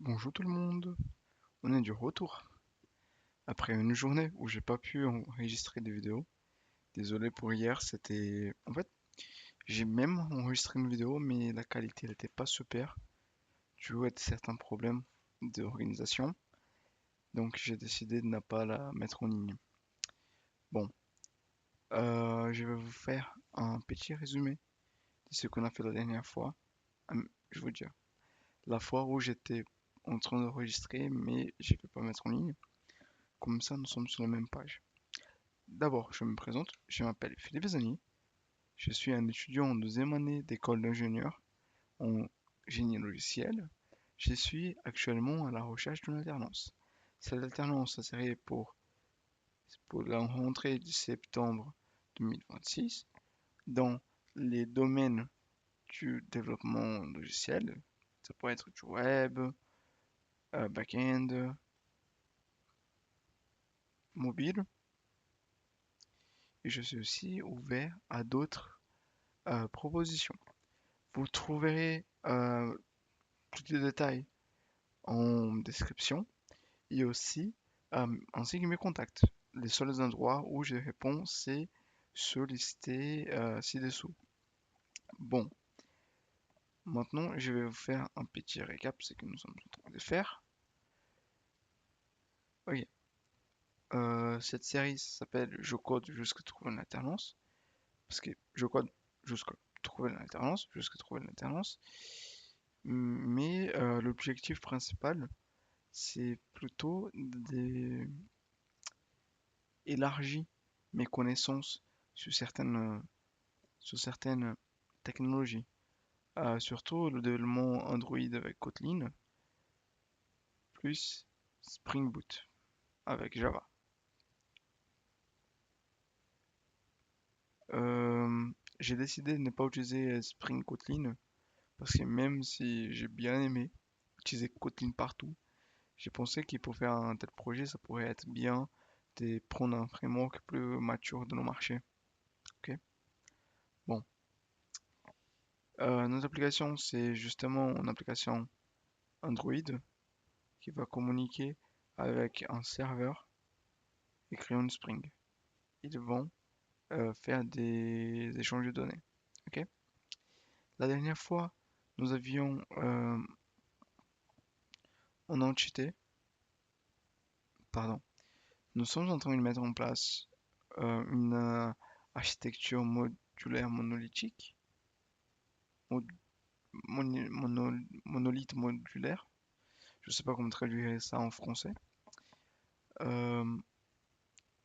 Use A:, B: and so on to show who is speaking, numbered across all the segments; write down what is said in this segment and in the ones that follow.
A: Bonjour tout le monde, on est du retour. Après une journée où j'ai pas pu enregistrer des vidéos. Désolé pour hier, c'était... En fait, j'ai même enregistré une vidéo, mais la qualité n'était pas super, dû à certains problèmes d'organisation. Donc j'ai décidé de ne pas la mettre en ligne. Bon, je vais vous faire un petit résumé de ce qu'on a fait la dernière fois. Je veux dire, la fois où j'étais en train d'enregistrer, mais je ne vais pas mettre en ligne. Comme ça, nous sommes sur la même page. D'abord, je me présente, je m'appelle Philippe Zani, je suis un étudiant en deuxième année d'école d'ingénieur en génie logiciel. Je suis actuellement à la recherche d'une alternance. Cette alternance, ça serait pour la rentrée de septembre 2026 dans les domaines du développement logiciel. Ça pourrait être du web, back-end, mobile. Et je suis aussi ouvert à d'autres propositions. Vous trouverez tous les détails en description et aussi ainsi que mes contacts. Les seuls endroits où je réponds, c'est sollicité ci-dessous. Bon, maintenant je vais vous faire un petit récap de ce que nous sommes en train de faire. Ok, cette série s'appelle Je code jusqu'à trouver une alternance. Parce que je code jusqu'à trouver une alternance, jusqu'à trouver une alternance. Mais l'objectif principal, c'est plutôt d'élargir mes connaissances sur certaines technologies. Surtout le développement Android avec Kotlin, plus Spring Boot avec Java. Euh, j'ai décidé de ne pas utiliser Spring Kotlin parce que même si j'ai bien aimé utiliser Kotlin partout, j'ai pensé que pour faire un tel projet, ça pourrait être bien de prendre un framework plus mature de nos marchés. Ok. Bon, notre application, c'est justement une application Android qui va communiquer avec un serveur écrit en Spring. Ils vont faire des échanges de données. Ok. La dernière fois, nous avions en entité, pardon, nous sommes en train de mettre en place une architecture modulaire monolithique, monolithe modulaire. Je ne sais pas comment traduire ça en français. Euh,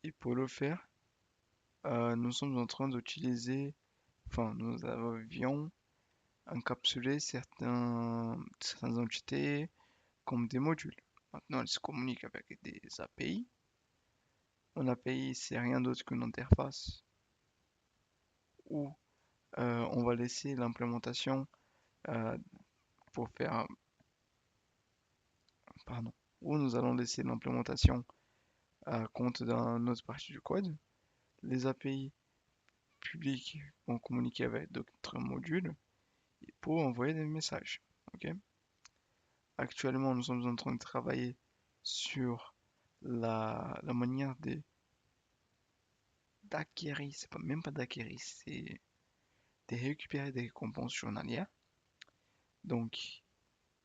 A: et pour le faire, nous sommes en train d'utiliser, enfin, nous avions encapsulé certaines entités comme des modules. Maintenant, elles se communiquent avec des API. Une API, c'est rien d'autre qu'une interface où on va laisser l'implémentation euh, pour faire, pardon, où nous allons laisser l'implémentation à compte d'une autre partie du code. Les API publiques vont communiquer avec d'autres modules pour envoyer des messages. Ok. Actuellement, nous sommes en train de travailler sur la manière d'acquérir, c'est pas même pas d'acquérir, c'est de récupérer des récompenses journalières. Donc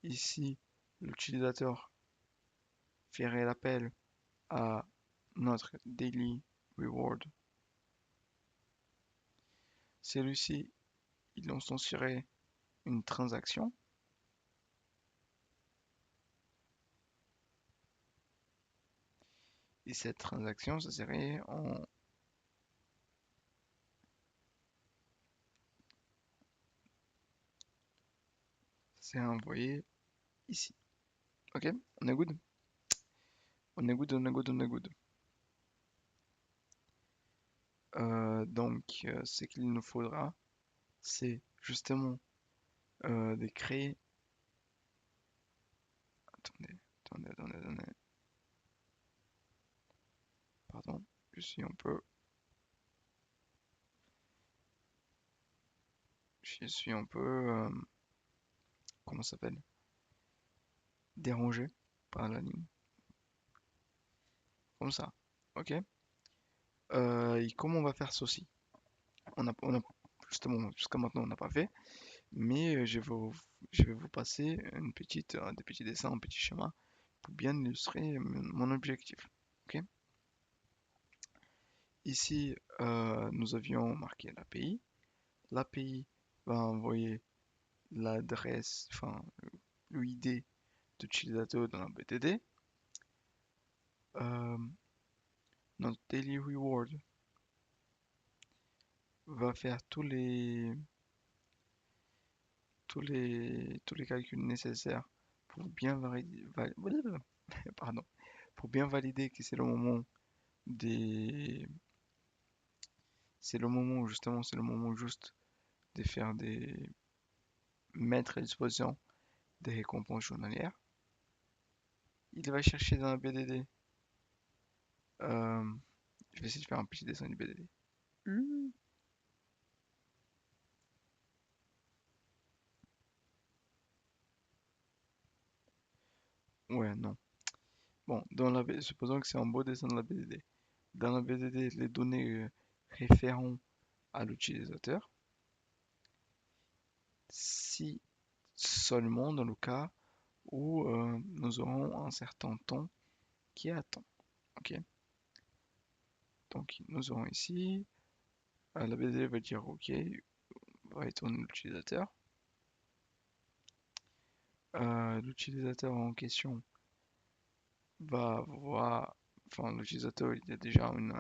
A: ici, l'utilisateur ferait l'appel à notre daily reward. Celui-ci, il instancerait une transaction et cette transaction, ça serait c'est envoyé ici. Ok, on est good? On est good, on est good, on est good. Donc, ce qu'il nous faudra, c'est justement de créer. Attendez, attendez. Pardon, je suis un peu. Je suis un peu. Comment ça s'appelle? dérangé par la ligne. Comme ça. Ok? Et comment on va faire ceci? Justement, jusqu'à maintenant, on n'a pas fait. Mais je vais vous passer des petits dessins, un petit schéma pour bien illustrer mon objectif. Ok. Ici, nous avions marqué l'API. L'API va envoyer l'adresse, enfin l'ID d'utilisateur dans la BDD. Euh, notre daily reward va faire tous les calculs nécessaires pour bien valider, pardon, pour bien valider que c'est le moment des, c'est le moment justement, c'est le moment juste de faire mettre à disposition des récompenses journalières. Il va chercher dans la BDD. euh, je vais essayer de faire un petit dessin du BDD. Ouais, non. Bon, supposons que c'est un beau dessin de la BDD. Dans la BDD, les données référant à l'utilisateur, si seulement dans le cas où nous aurons un certain temps qui attend. Ok. Donc nous aurons ici, la BDD va dire OK, va retourner l'utilisateur. L'utilisateur en question va voir, enfin l'utilisateur il y a déjà une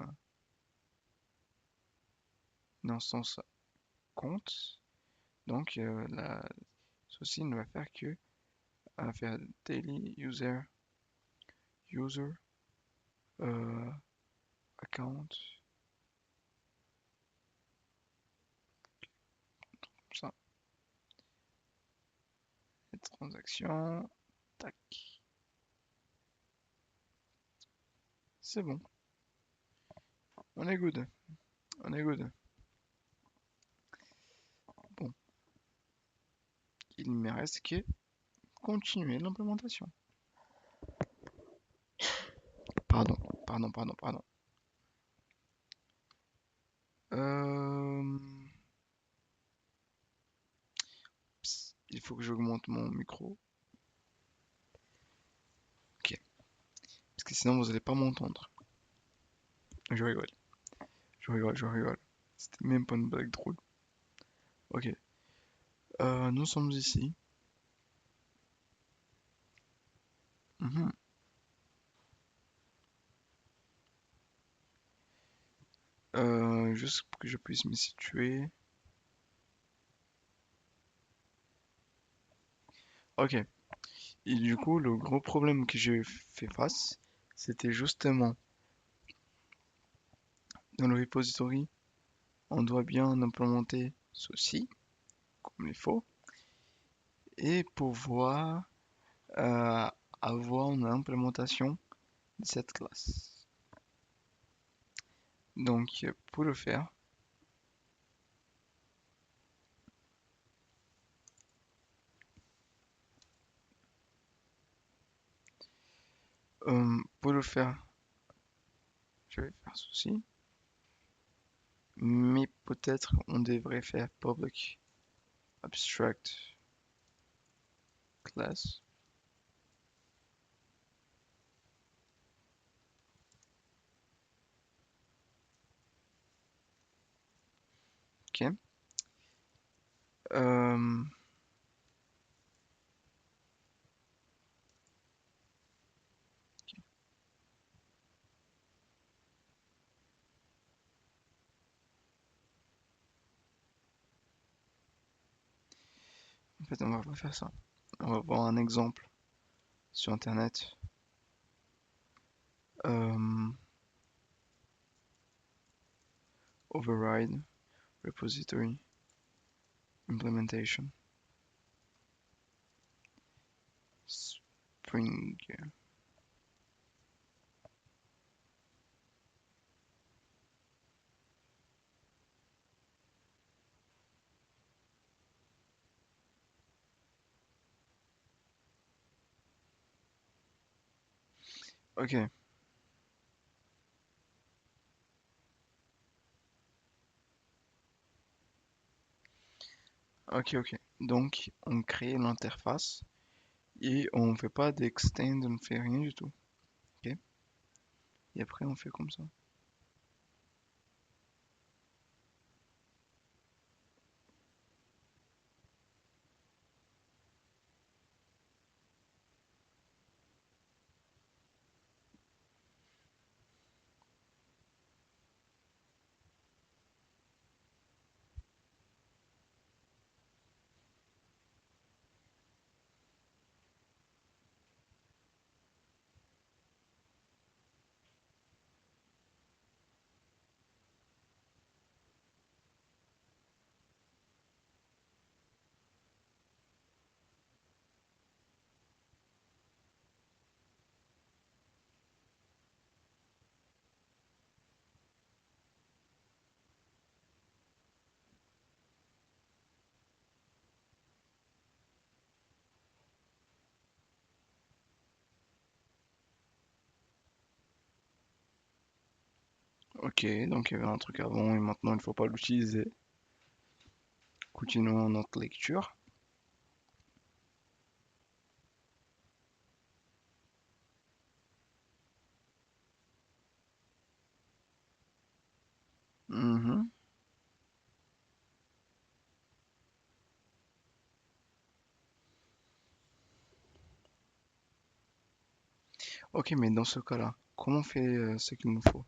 A: instance compte, donc ceci ne va faire que faire daily user euh, account, ça, les transactions, tac, c'est bon, on est good, on est good. Bon, il ne me reste que continuer l'implémentation. Pardon, pardon. Euh, il faut que j'augmente mon micro. Ok. Parce que sinon vous allez pas m'entendre. Je rigole. Je rigole. C'était même pas une blague drôle. Ok. Nous sommes ici. Mhm. Juste pour que je puisse me situer. Ok. Et du coup, le gros problème que j'ai fait face, c'était justement dans le repository, on doit bien implémenter ceci, comme il faut, et pouvoir euh, avoir une implémentation de cette classe. Donc, pour le faire, pour le faire, je vais faire ceci. Mais peut-être on devrait faire public abstract class. Ok. Euh, en fait, on va pas faire ça. On va voir un exemple sur Internet. Euh, override repository implementation Spring. Ok, ok. Donc, on crée l'interface et on fait pas d'extend, on ne fait rien du tout. Ok, et après on fait comme ça. Ok, donc il y avait un truc avant et maintenant il ne faut pas l'utiliser. Continuons notre lecture. Mhm. Ok, mais dans ce cas-là, comment on fait ce qu'il nous faut?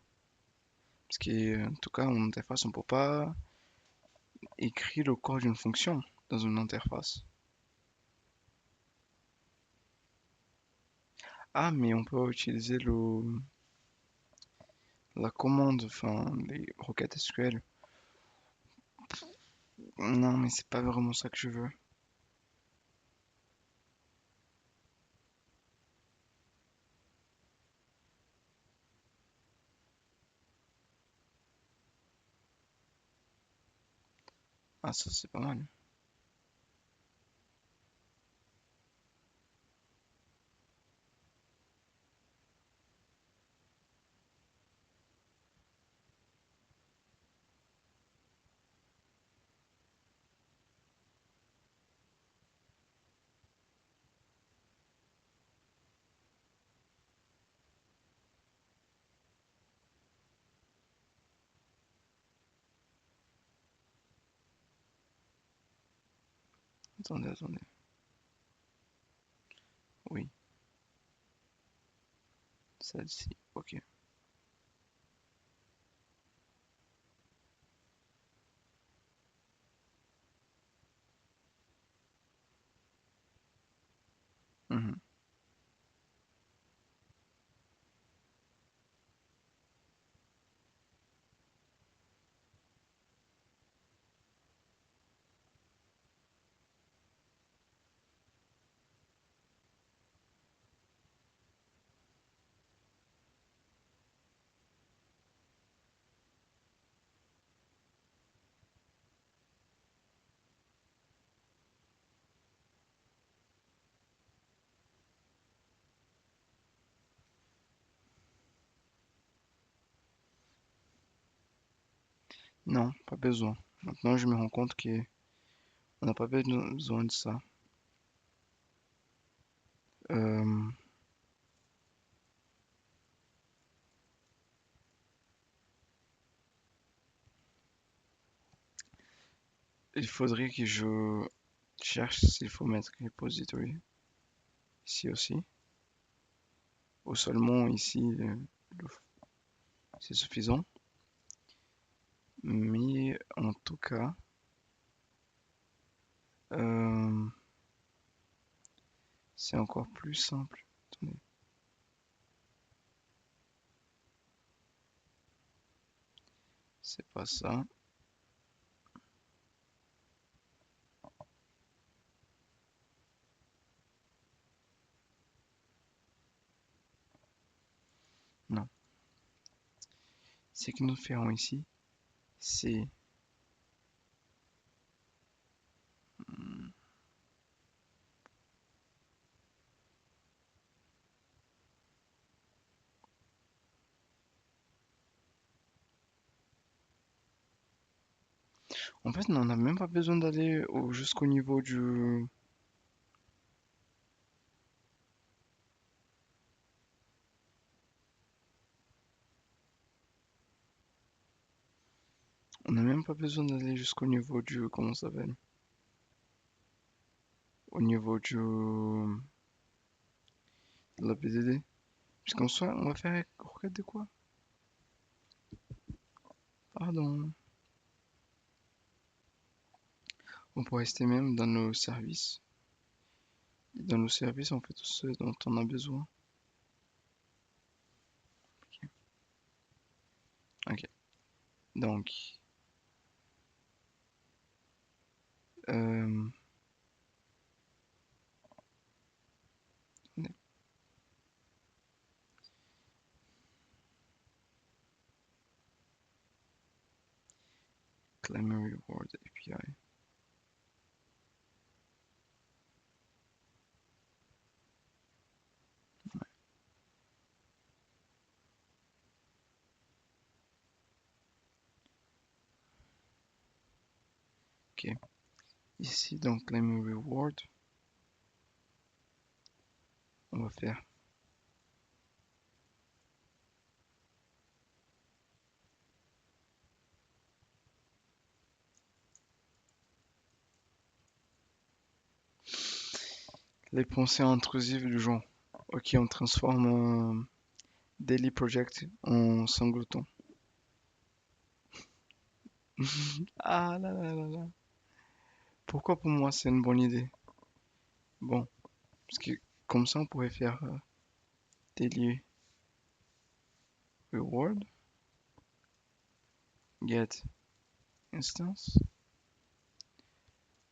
A: Parce qu'en tout cas, en interface, on ne peut pas écrire le corps d'une fonction dans une interface. Ah, mais on peut utiliser la commande, enfin, les requêtes SQL. Non, mais c'est pas vraiment ça que je veux. Ah, ça, c'est pas mal. Attendez. Oui, celle-ci. Ok. Mhm. Non, pas besoin. Maintenant, je me rends compte qu'on n'a pas besoin de ça. Euh, il faudrait que je cherche s'il faut mettre repository ici aussi. Ou seulement ici, c'est suffisant. Mais en tout cas, euh, c'est encore plus simple. Attendez, c'est pas ça. Non. Ce que nous ferons ici, c'est... En fait, on n'a même pas besoin d'aller jusqu'au niveau du... On n'a même pas besoin d'aller jusqu'au niveau du... Comment ça s'appelle? Au niveau du... de la PDD. Puisqu'en soi, on va faire... Regardez quoi? Pardon. On pourrait rester même dans nos services. Et dans nos services, on fait tout ce dont on a besoin. Ok. Donc, euh, claim a reward API. Ok. Ici, donc, claim a reward, on va faire les pensées intrusives du genre. Ok, on transforme un daily project en sangloton. Ah là là là là. Pourquoi pour moi c'est une bonne idée? Bon, parce que comme ça on pourrait faire daily reward, get instance.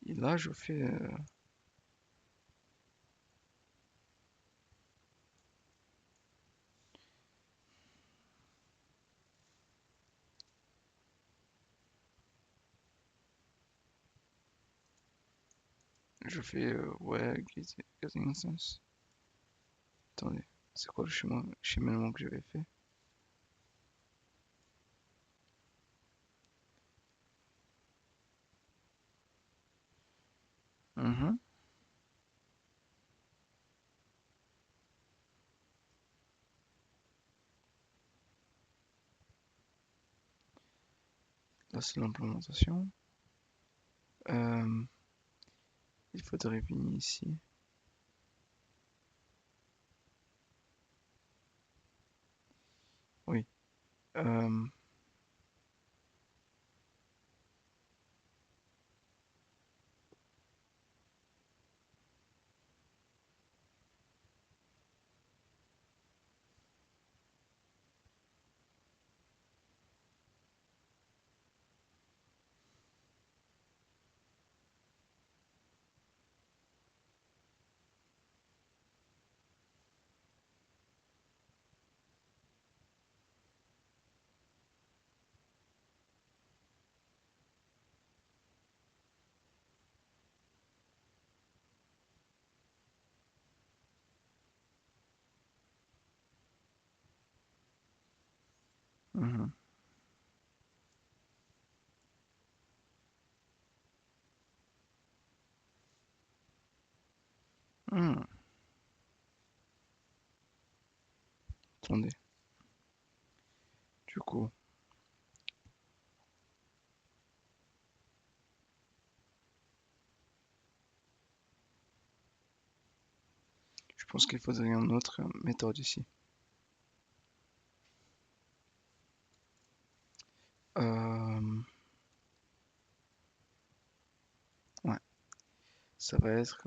A: Et là je fais ouais, get instance. Attendez, c'est quoi le cheminement que j'avais fait? Mhm. Là c'est l'implémentation. Euh, il faudrait venir ici. Oui. Euh, mhm. Hmm. Attendez. Du coup, je pense qu'il faudrait une autre méthode ici. Euh, ouais, ça va être,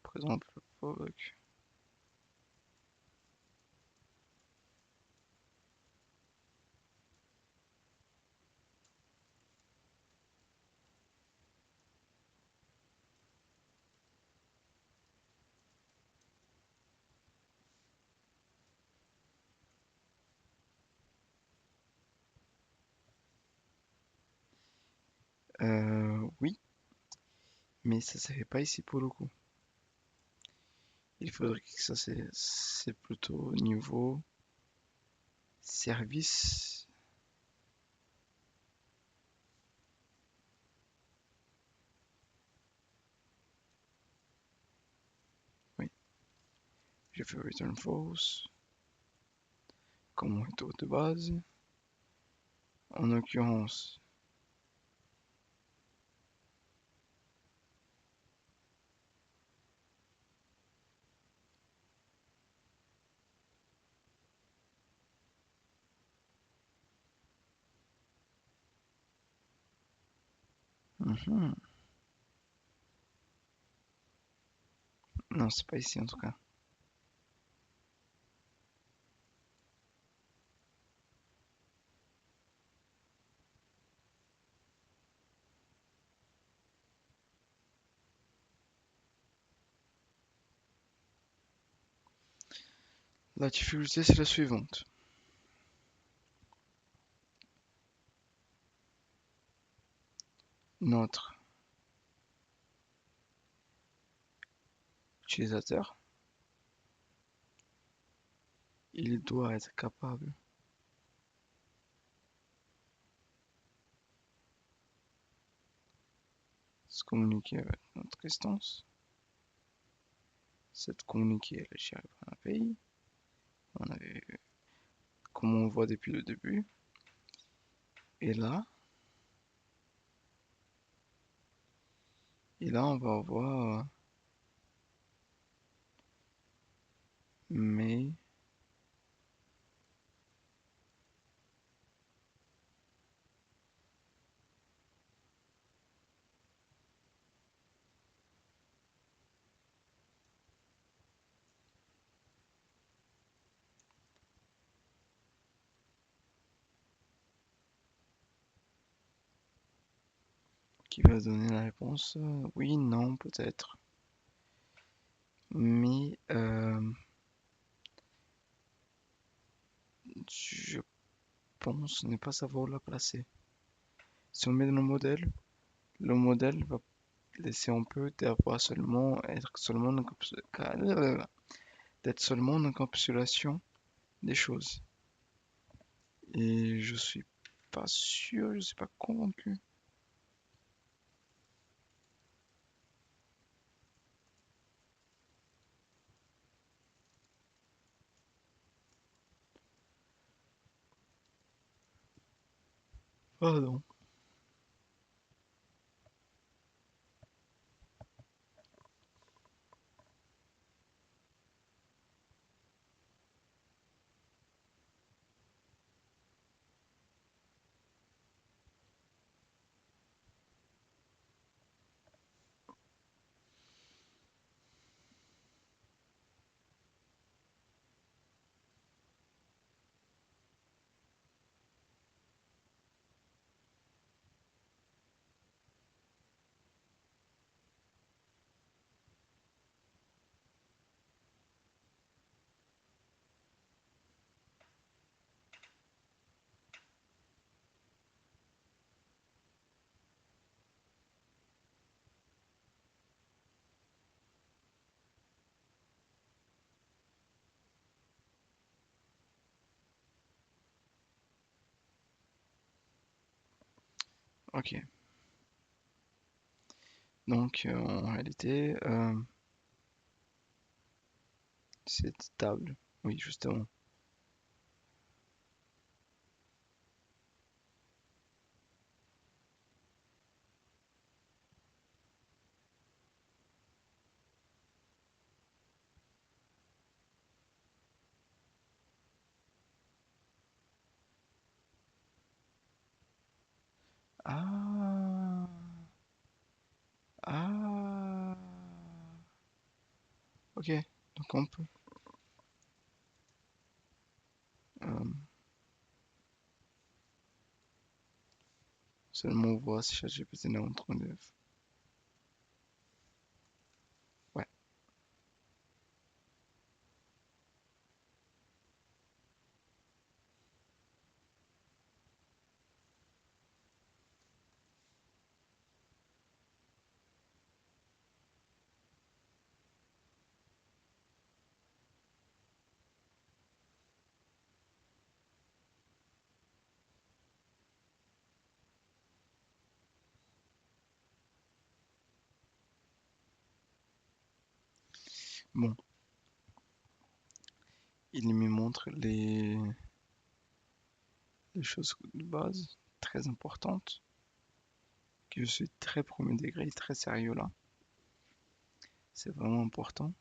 A: par exemple, provoque. Oui, mais ça se fait pas ici pour le coup. Il faudrait que ça c'est plutôt au niveau service. j'ai fait return false, comme méthode de base. En l'occurrence, mhm. Non, c'est pas ici en tout cas. La difficulté, c'est la suivante. Notre utilisateur, il doit être capable de se communiquer avec notre instance. Cette communiquer, elle est gérée par un API. On avait, comme on voit depuis le début. Et là, on va avoir mais qui va donner la réponse oui, non, peut-être. Mais je pense ne pas savoir la placer. Si on met dans le modèle va laisser un peu d'avoir seulement être seulement une d'être seulement une encapsulation des choses. Et je suis pas sûr, je suis pas convaincu. Pardon. Ok. Donc en réalité, c'est stable. Oui, justement. Ah, ah. Ok. Donc on peut euh, seulement voir si ChatGPT est en train de. Ouais. Bon. il me montre les choses de base très importantes, que je suis très premier degré, très sérieux là. C'est vraiment important.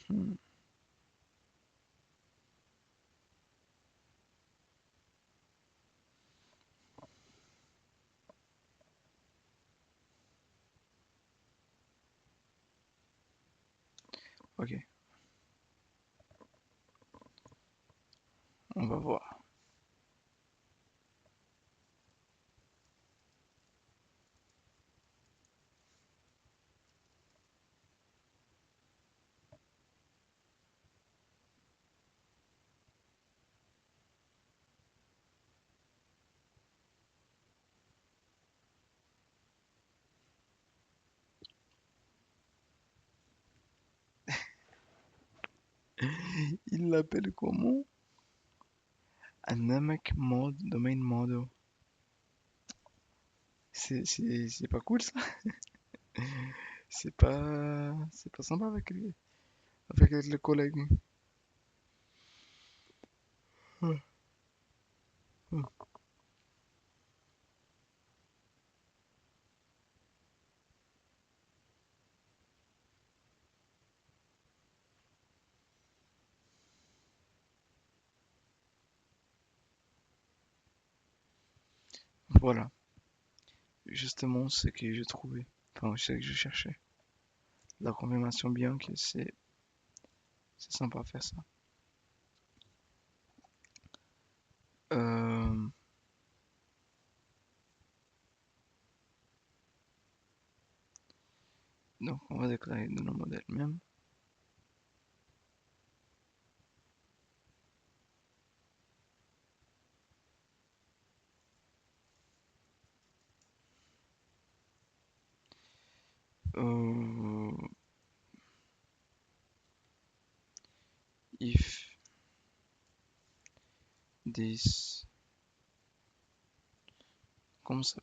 A: Hmm, ok, on va voir. Il l'appelle comment? Dynamic Mode Domain Model. C'est pas cool ça? C'est pas sympa avec les collègues. Ouais, ouais. Voilà, justement ce que j'ai trouvé. Enfin, ce que je cherchais. La confirmation bien que c'est sympa à faire ça. Euh, donc, on va déclarer de nos modèles même. Euh, if this, comment ça?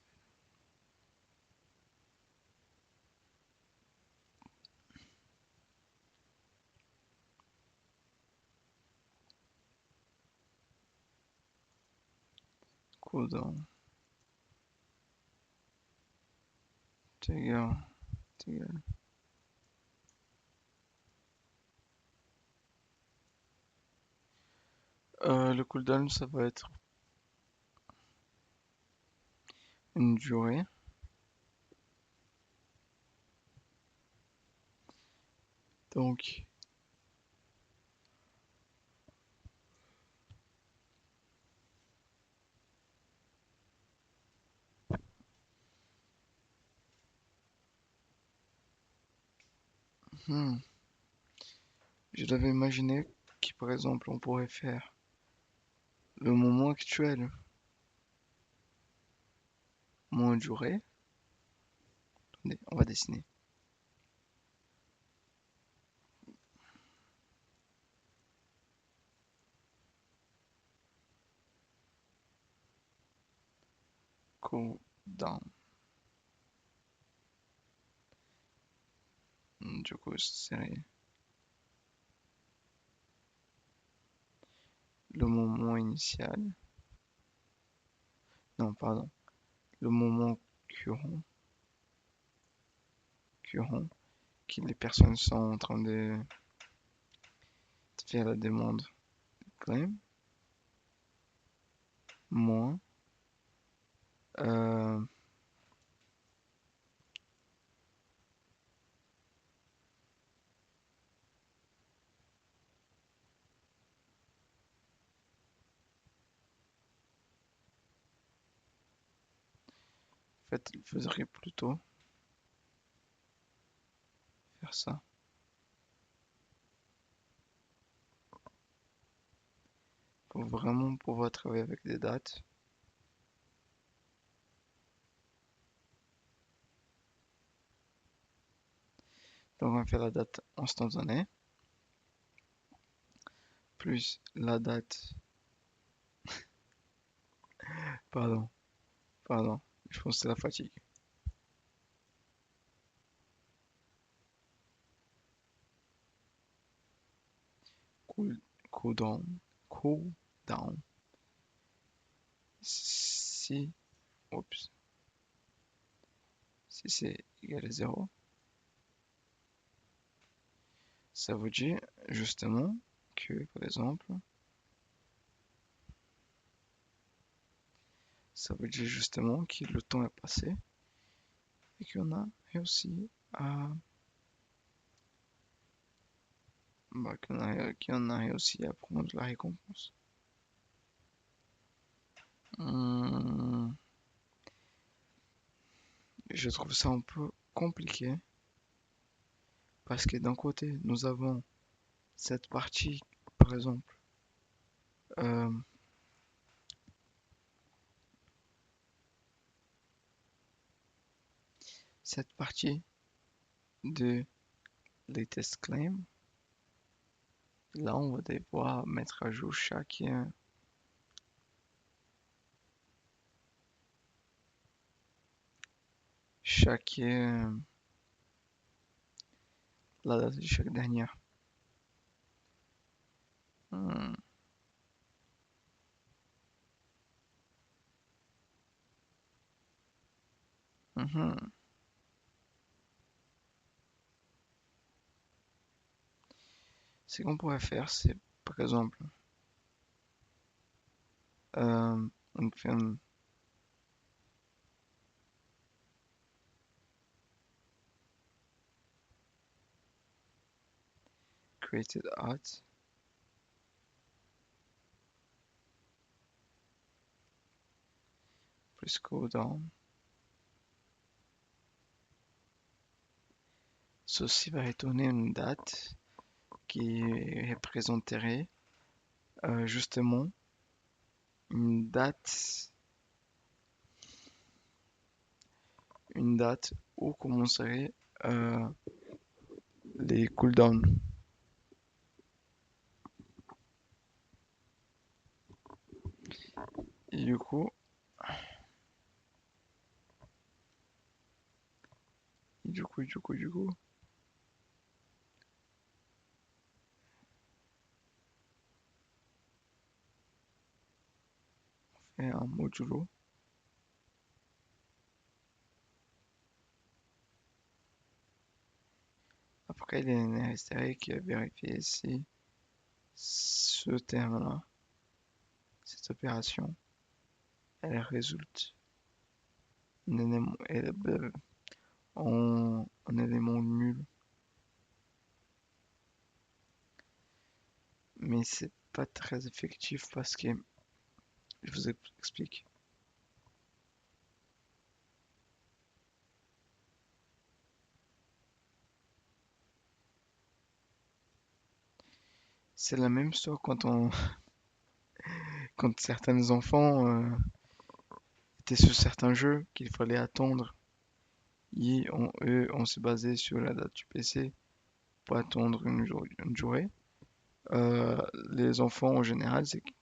A: Cooldown, trigger, trigger. Le cooldown, ça va être une durée. Donc, hmm, je devais imaginer que, par exemple, on pourrait faire le moment actuel moins durée. Attendez, on va dessiner. Cooldown. Du coup, c'est le moment initial. Non, pardon. Le moment courant, courant, que les personnes sont en train de faire la demande quand même. Moins. Euh, fait, il faudrait plutôt faire ça. Pour vraiment pouvoir travailler avec des dates. Donc on va faire la date instantanée, plus la date, pardon, pardon, je pense que c'est la fatigue. Cool, cool down, cool down. Si, oups, si c'est égal à 0, ça veut dire justement que, par exemple, ça veut dire justement que le temps est passé et qu'on a réussi à, qu'on a réussi à prendre la récompense. Hum, je trouve ça un peu compliqué parce que d'un côté, nous avons cette partie, par exemple, euh, cette partie de latest claim. Là, on va devoir mettre à jour chaque la date de chaque dernière. Hmm, mhm. Ce qu'on pourrait faire, c'est par exemple, on fait un created at plus cooldown. Ceci va retourner une date qui représenterait justement une date, une date où commencerait euh, les cooldowns. Et du coup, et un modulo. Après, il est nécessaire qui a vérifié si ce terme-là, cette opération, elle résulte en élément, en élément nul. Mais c'est pas très effectif parce que, je vous explique. C'est la même chose quand certains enfants étaient sur certains jeux qu'il fallait attendre. On se basait sur la date du PC pour attendre une journée. Euh, les enfants en général, c'est qu'ils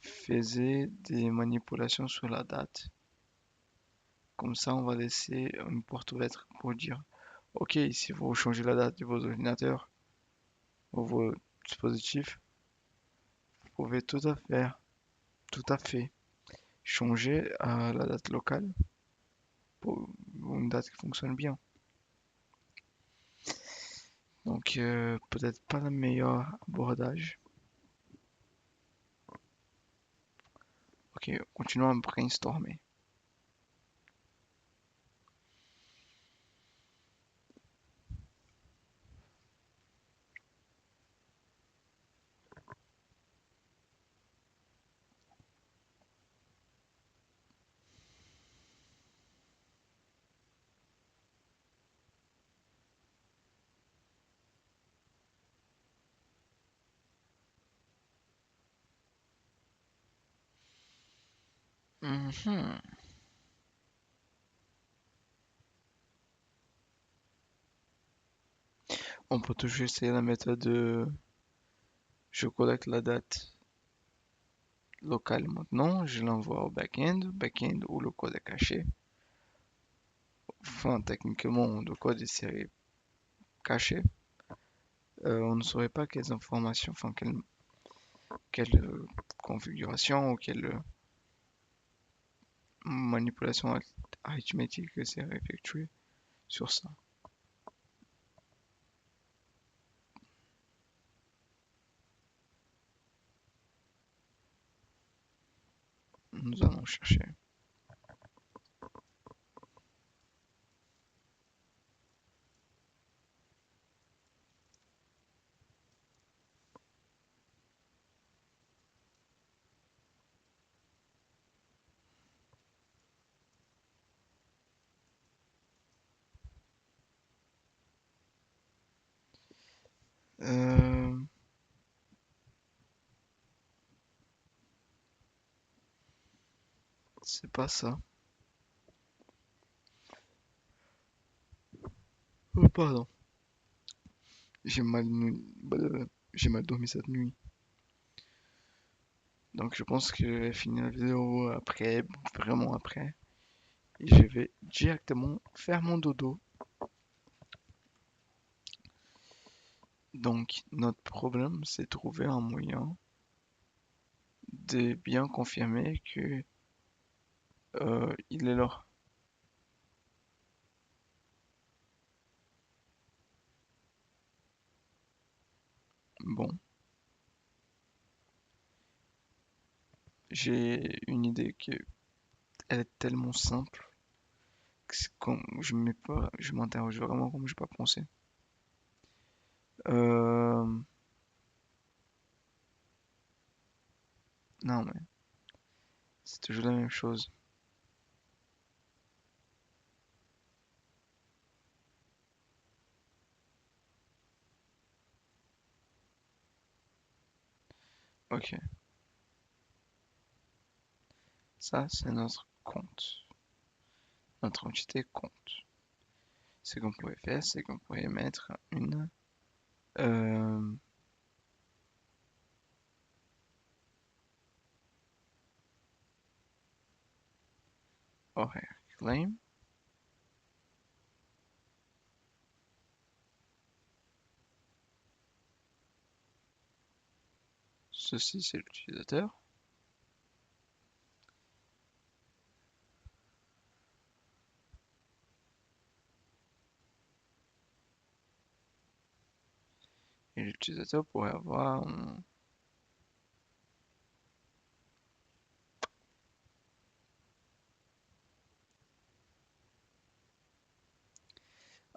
A: faisaient des manipulations sur la date. Comme ça, on va laisser une porte ouverte pour dire, OK, si vous changez la date de vos ordinateurs ou vos dispositifs, vous pouvez tout à fait changer à la date locale pour une date qui fonctionne bien. Donc, peut-être pas le meilleur abordage. Ok, continuons à brainstormer. Mhm. On peut toujours essayer la méthode de je collecte la date locale maintenant, je l'envoie au back-end où le code est caché. Enfin, techniquement, le code est série caché. On ne saurait pas quelles informations, enfin, quelle configuration ou quelle manipulation arithmétique c'est effectuée sur ça. Nous allons chercher. Euh, c'est pas ça. Oh, pardon. J'ai mal, j'ai mal dormi cette nuit. Donc je pense que je vais finir la vidéo après, vraiment après. Et je vais directement faire mon dodo. Donc notre problème, c'est trouver un moyen de bien confirmer que il est là. Bon, j'ai une idée que elle est tellement simple que comme je mets pas, je m'interroge vraiment comme je n'ai pas pensé. Euh, non mais c'est toujours la même chose. Ok, ça c'est notre compte, notre entité compte. Ce qu'on pourrait faire, c'est qu'on pourrait mettre une euh, horaire claim. Ceci c'est l'utilisateur. Et l'utilisateur pourrait avoir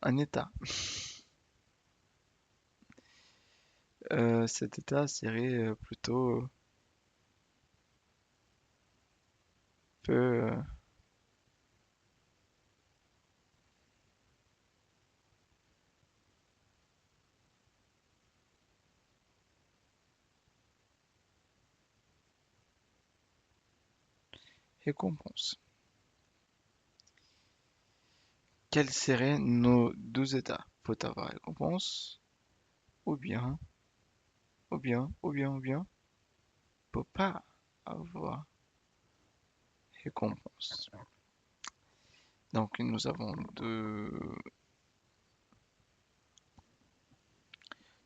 A: un état. Cet état serait plutôt peu récompense. Quels seraient nos deux états? Peut avoir récompense, ou bien, peut pas avoir récompense. Donc nous avons deux,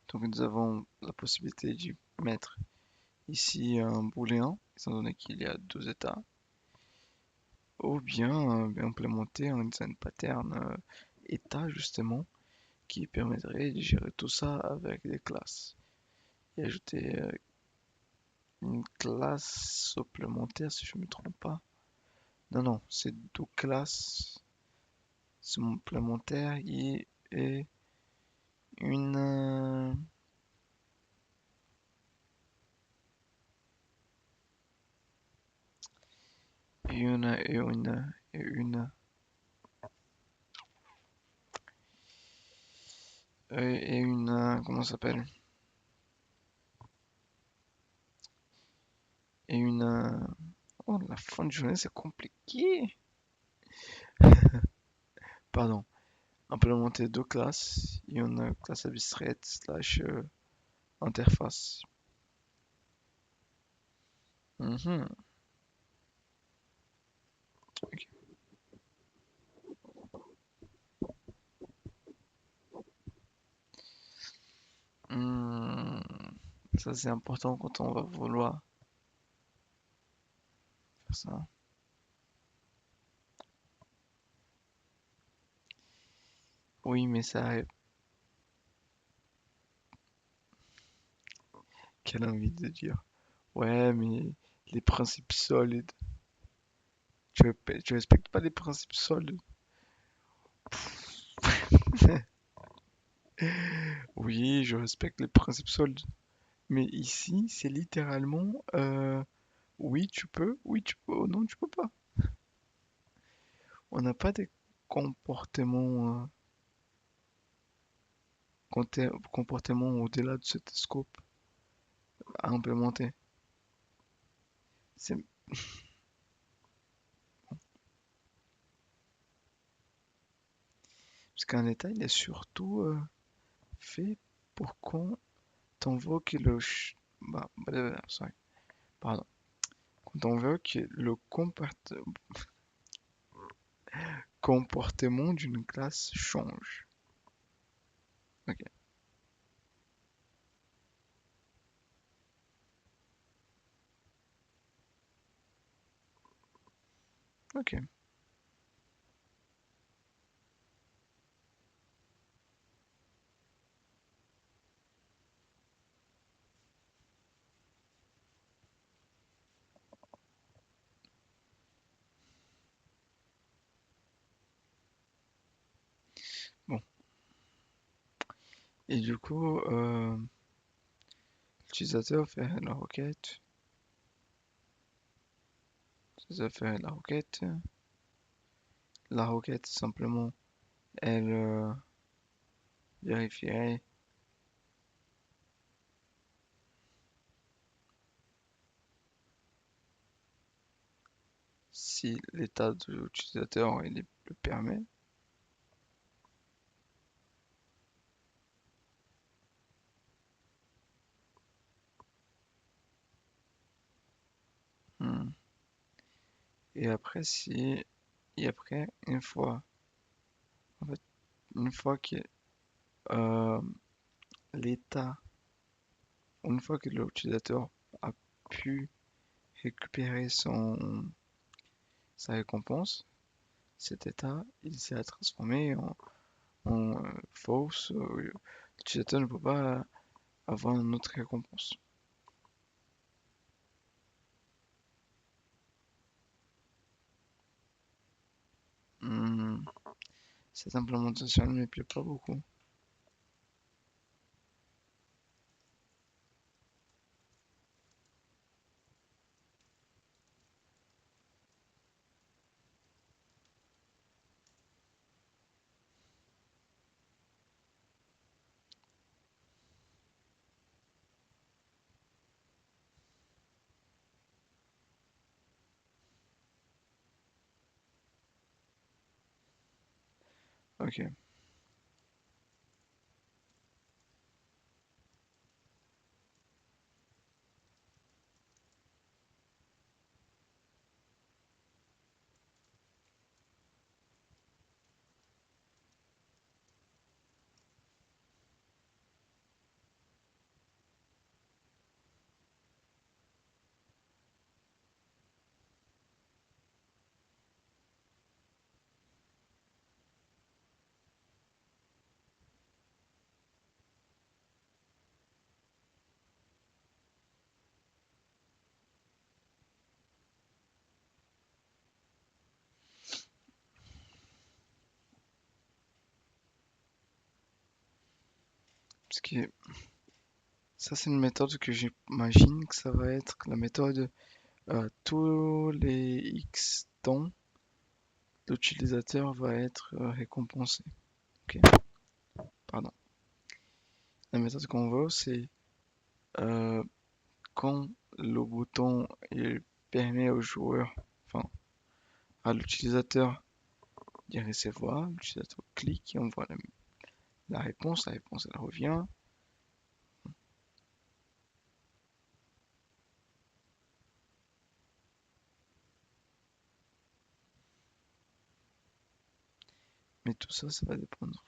A: donc nous avons la possibilité de mettre ici un booléen, étant donné qu'il y a deux états, ou bien implémenter un design pattern état justement qui permettrait de gérer tout ça avec des classes et ajouter une classe supplémentaire si je ne me trompe pas. Non, non, c'est deux classes supplémentaires et une, comment ça s'appelle? Et une Oh, la fin de journée, c'est compliqué. Pardon. Implémenter deux classes. Il y en a classe abstraite slash interface. Mhm, ok. Hmm, ça, c'est important quand on va vouloir faire ça. Oui, mais ça, quelle envie de dire. Ouais, mais les principes solides. Tu respectes pas les principes solides. Oui, je respecte les principes solides. Mais ici, c'est littéralement oui, tu peux, oui, tu peux, oh, non, tu peux pas. On n'a pas des comportements, comportements au-delà de ce scope à implémenter. C'est parce qu'un état, il est surtout fait pour qu'on t'invoque sorry, pardon. Quand t'invoque le comportement d'une classe change. Ok, ok, bon. Et du coup, l'utilisateur fait la requête. L'utilisateur fait la requête. La requête, simplement, elle vérifierait si l'état de l'utilisateur le permet. Hmm. Et après, et après, en fait, une fois que euh, l'état, une fois que l'utilisateur a pu récupérer sa récompense, cet état, il s'est transformé en false. L'utilisateur ne peut pas avoir une autre récompense. Hmm. Cette implémentation ne me plaît pas beaucoup. Ok, parce que ça c'est une méthode que j'imagine que ça va être la méthode tous les X temps, l'utilisateur va être récompensé. Ok, pardon. La méthode qu'on veut, c'est euh, quand le bouton est permet au joueur, enfin à l'utilisateur d'y recevoir. L'utilisateur clique et on voit la réponse. La réponse elle revient. Mais tout ça, ça va dépendre.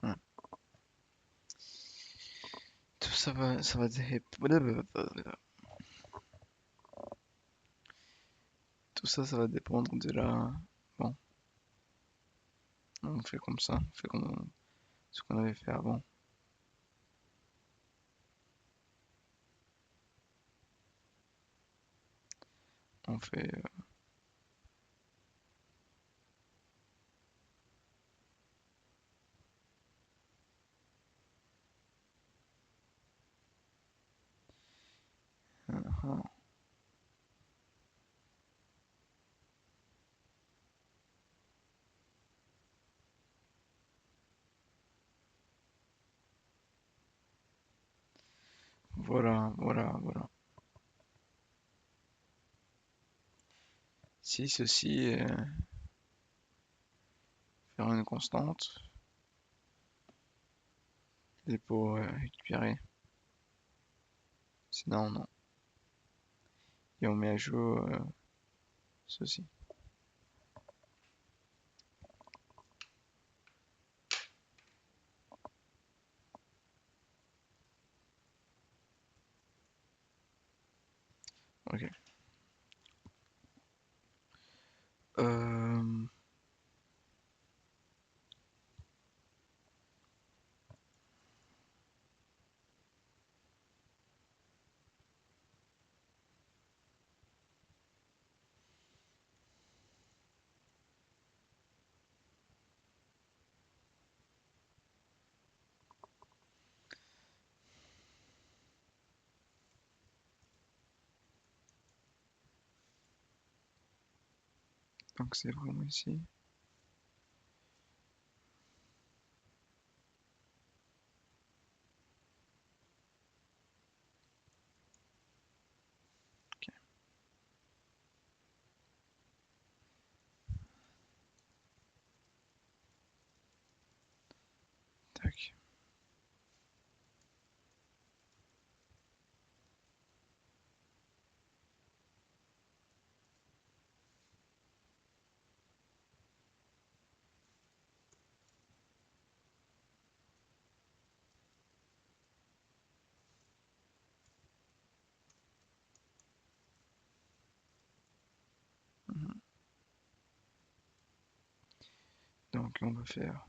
A: Ouais. Tout ça va tout ça, ça va dépendre de la. Bon, on fait comme ça, on fait comme ce qu'on avait fait avant. On fait. Ah, voilà, voilà, voilà. Si ceci est faire une constante, et pour récupérer. Sinon, non. Et on met à jour ceci. Ok. Euh, donc c'est vraiment ici. Ok. Tac. Mhm. Donc on va faire.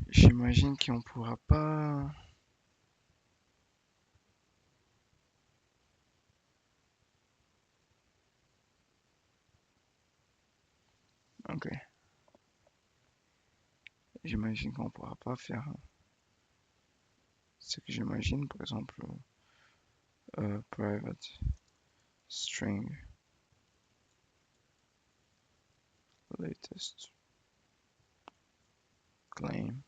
A: J'imagine qu'on pourra pas. Ok. J'imagine qu'on pourra pas faire ce que j'imagine, par exemple, private string latest claim.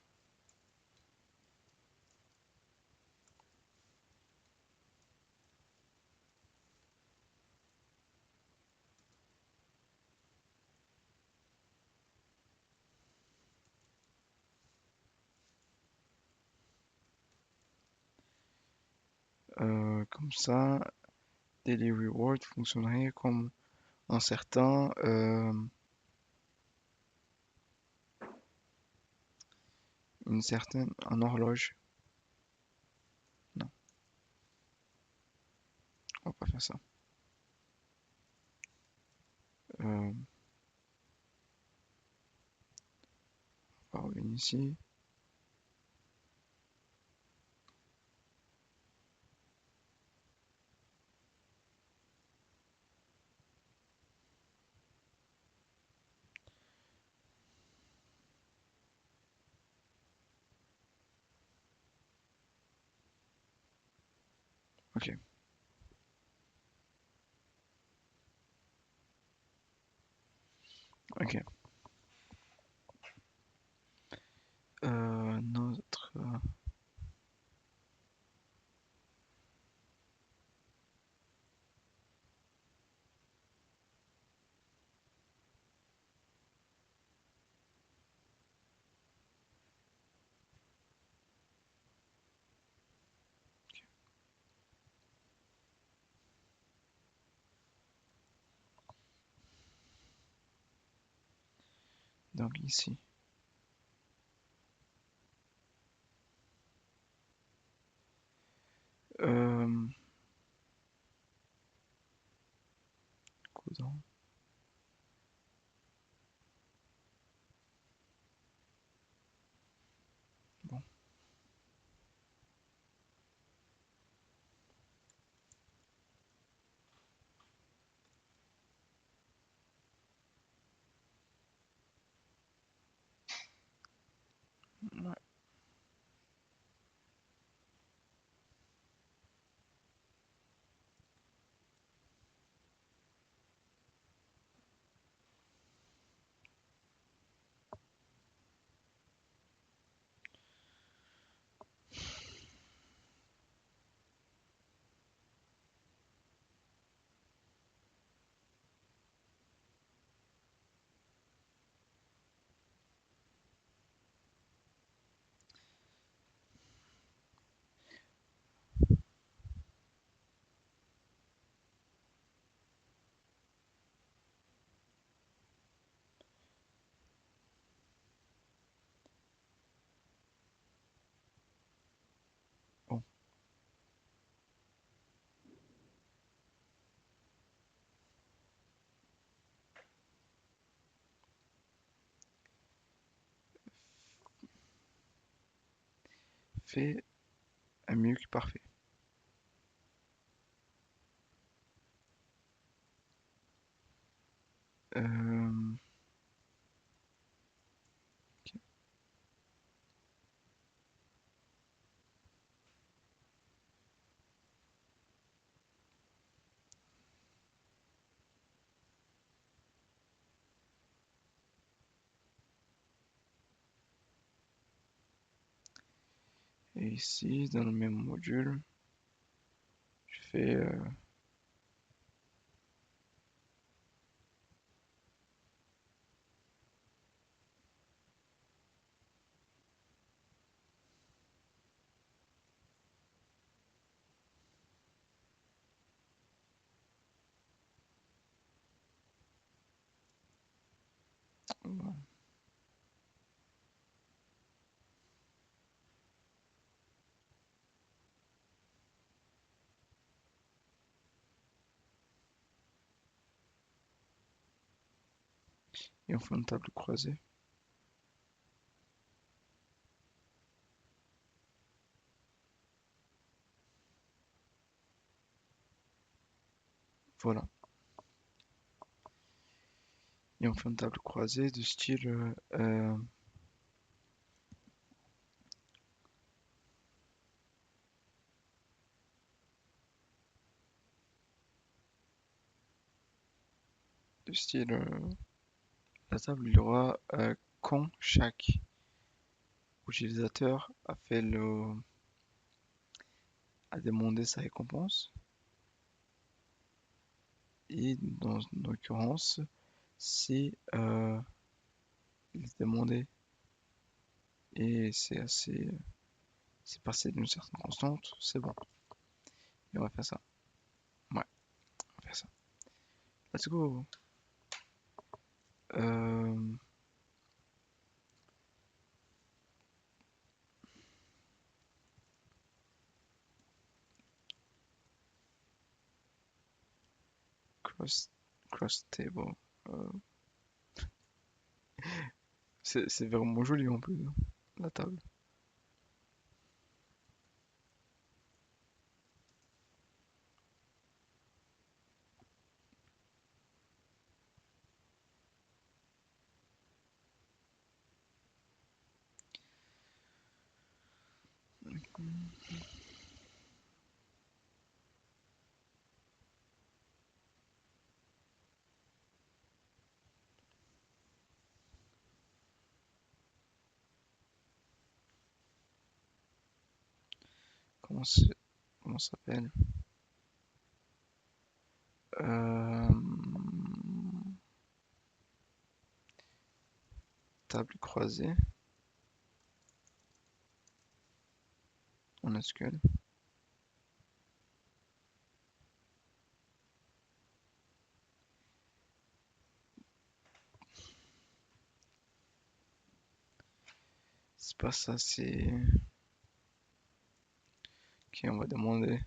A: Comme ça, daily reward fonctionnerait comme un certain une certaine un horloge. Non, on va pas faire ça. Euh, on va revenir ici. Ok, ok. Notre... Donc ici. Euh, Cousin. Bon, ouais. Bon, fait un mieux que parfait. Euh, ok. Et ici, dans le même module, je fais... voilà. Et on fait une table croisée. Voilà. Et on fait une table croisée de style... de style la table, il y aura quand chaque utilisateur a demandé sa récompense. Et dans l'occurrence, si il est demandé et c'est passé d'une certaine constante, c'est bon. Et on va faire ça. Ouais, on va faire ça. Let's go. Euh, cross, cross table. Euh, c'est vraiment joli en plus, hein, la table. comment ça s'appelle? Euh, Table croisée en SQL. C'est pas ça, c'est... Ok, on va demander.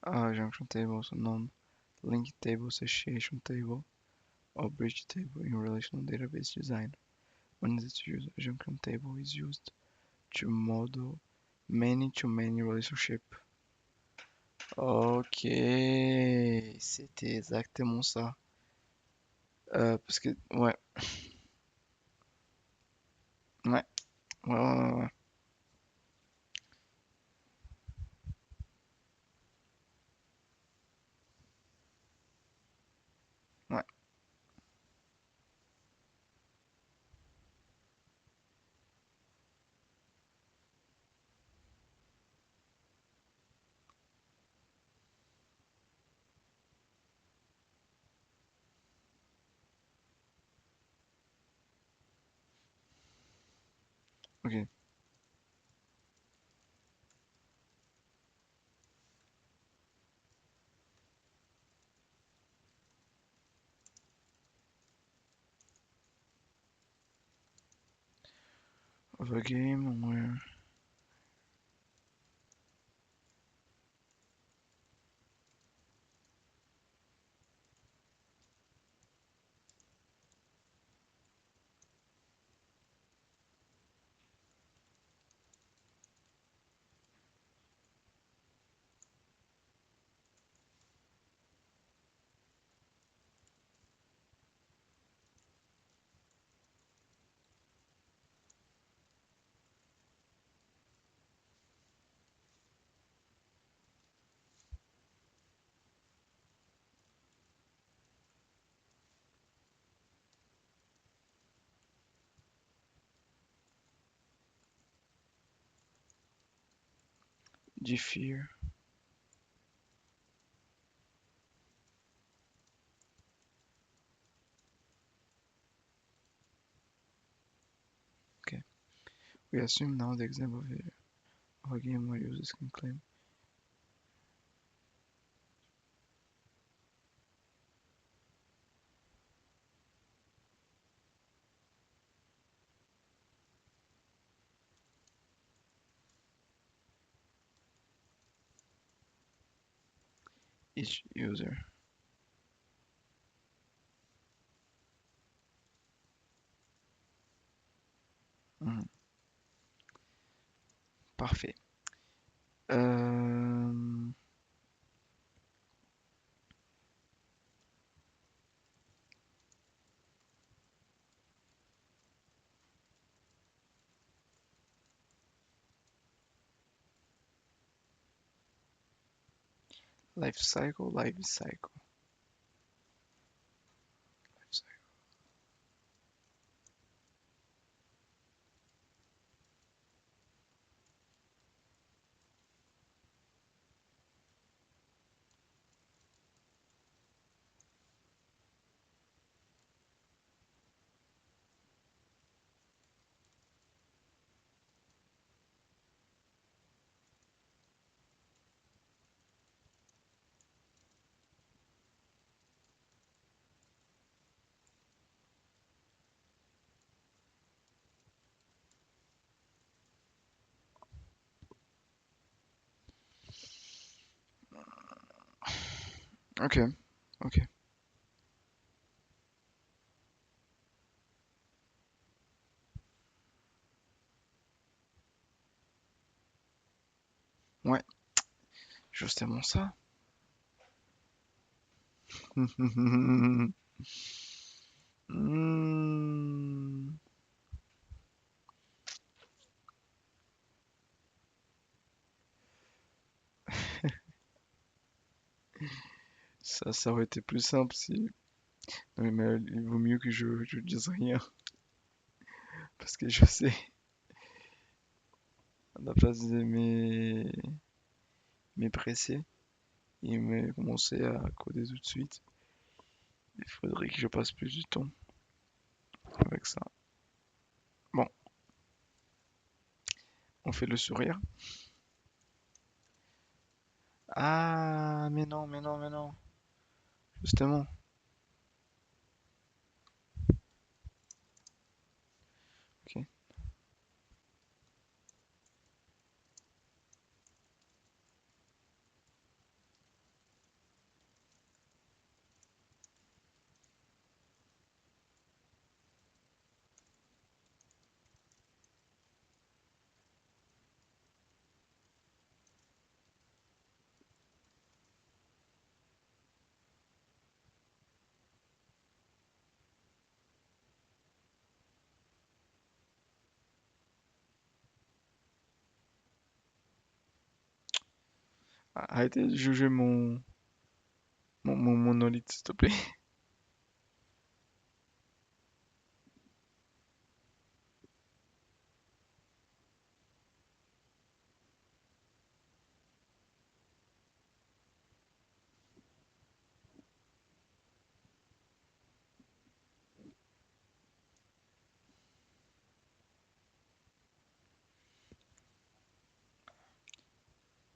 A: Ah, junction table, also known link table, association table, or bridge table in relational database design. When it's used, a junction table is used to model many-to-many relationship. Ok, c'était exactement ça. Parce que, ouais, ouais. Ouais. Ok. Of a game where... Differ. Okay. We assume now the example of a game where users can claim each user. Mhm. Parfait. Euh, Life cycle, life cycle. Life cycle. Ok, ok. Ouais, justement ça. Hmm, ça aurait été plus simple si. Non, mais il vaut mieux que je dise rien. Parce que je sais, à la place de mes pressés et me commencer à coder tout de suite, il faudrait que je passe plus du temps avec ça. Bon, on fait le sourire. Ah, mais non, mais non, mais non. Justement. Ok. Arrêtez de juger mon monolithe, s'il te plaît.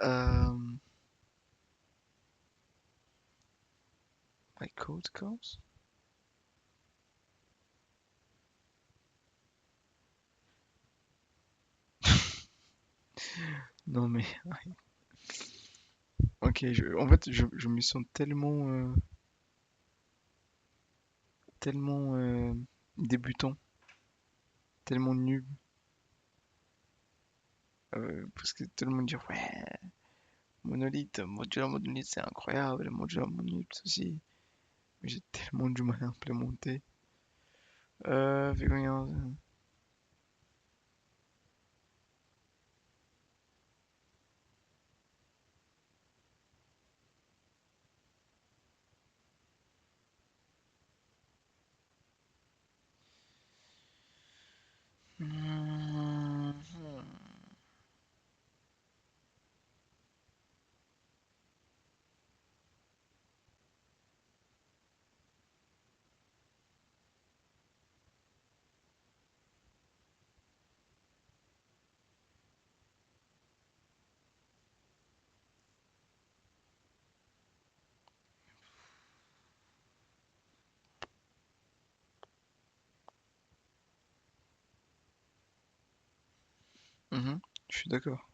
A: Euh, my code comes? Non mais, ok, en fait, je me sens tellement débutant, tellement nul, parce que tout le monde dit ouais, monolithe, c'est incroyable, modular monolithe aussi. Mais j'ai tellement du mal à implémenter. Figuring out, hmm, mhm, je suis d'accord.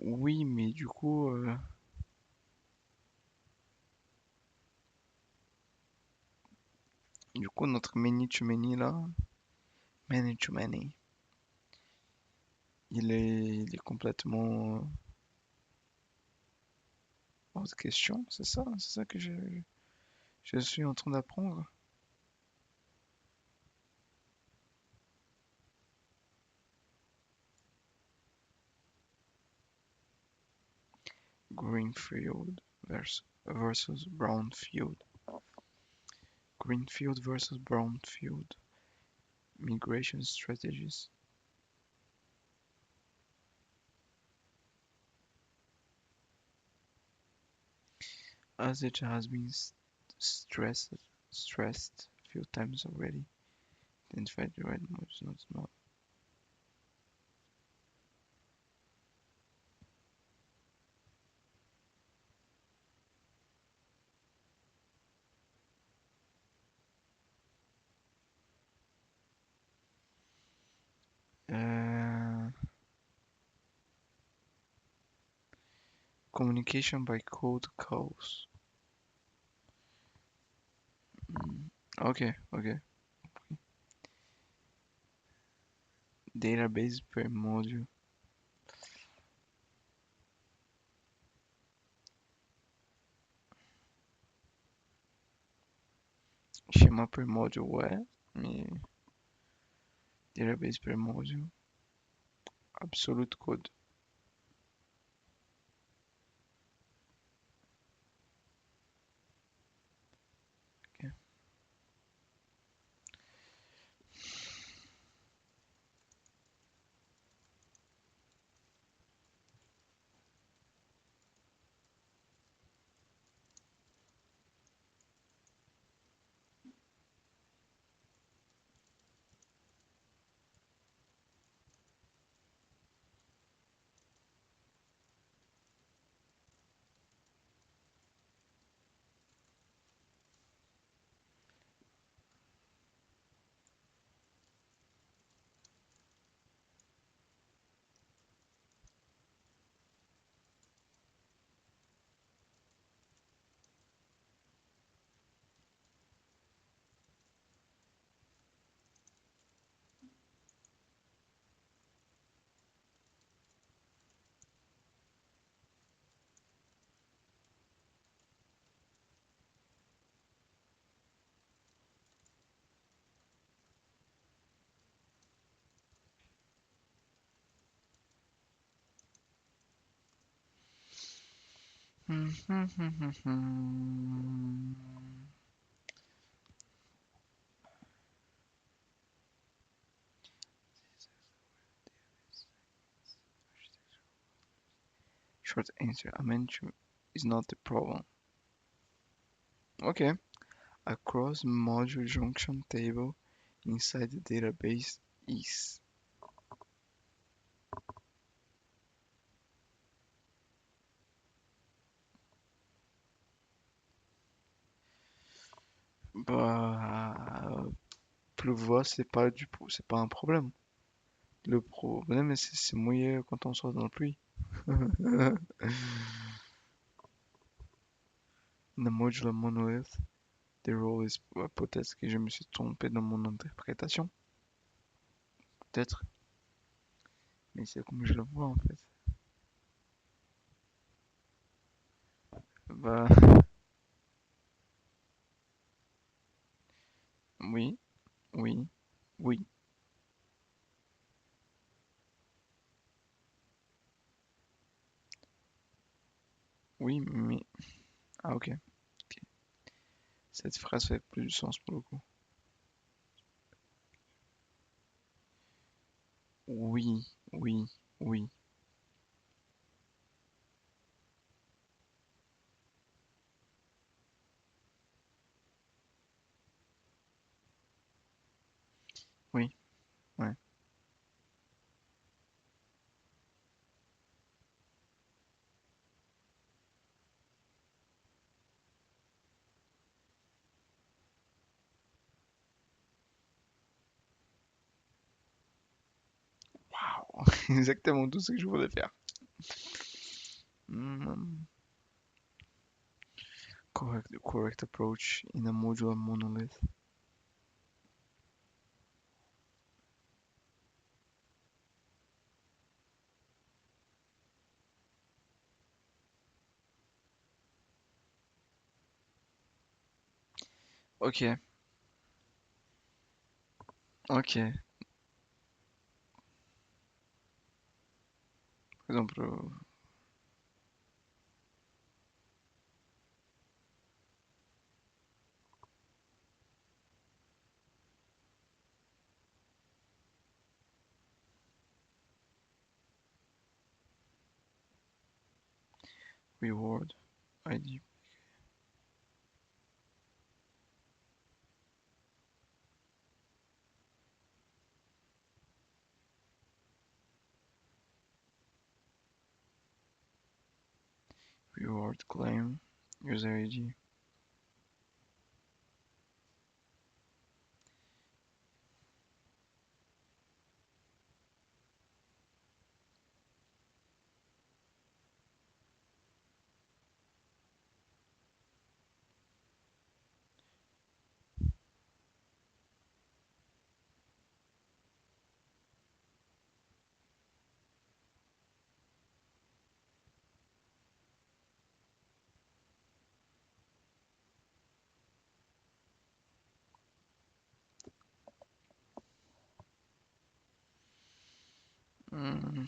A: Oui, mais du coup, notre many to many là, many to many, il est complètement hors de question, c'est ça que je Je suis en train d'apprendre. Greenfield versus Brownfield. Greenfield versus Brownfield. Migration strategies. As it has been stressed a few times already, identify the right moves, not small. Uh, Communication by code calls. Okay, okay. Database per module. Schéma per module, ouais. Mais database per module. Absolute code. Okay. Short answer. Amentu is not the problem. Okay. A cross-module junction table inside the database is. Bah, pleuvoir, c'est pas un problème. Le problème, c'est mouillé quand on sort dans la pluie. The modular monolith, the role is. Peut-être que je me suis trompé dans mon interprétation. Peut-être. Mais c'est comme je le vois en fait. Bah, oui, oui, oui, oui, mais. Ah, ok. Ok. Cette phrase fait plus de sens pour le coup. Oui, oui, oui. Oui, ouais. Waouh, exactement tout ce que je voulais faire. Hmm, correct approach in a modular monolith. Ok, ok. Par exemple, reward ID. Reward claim. User ID. Hmm,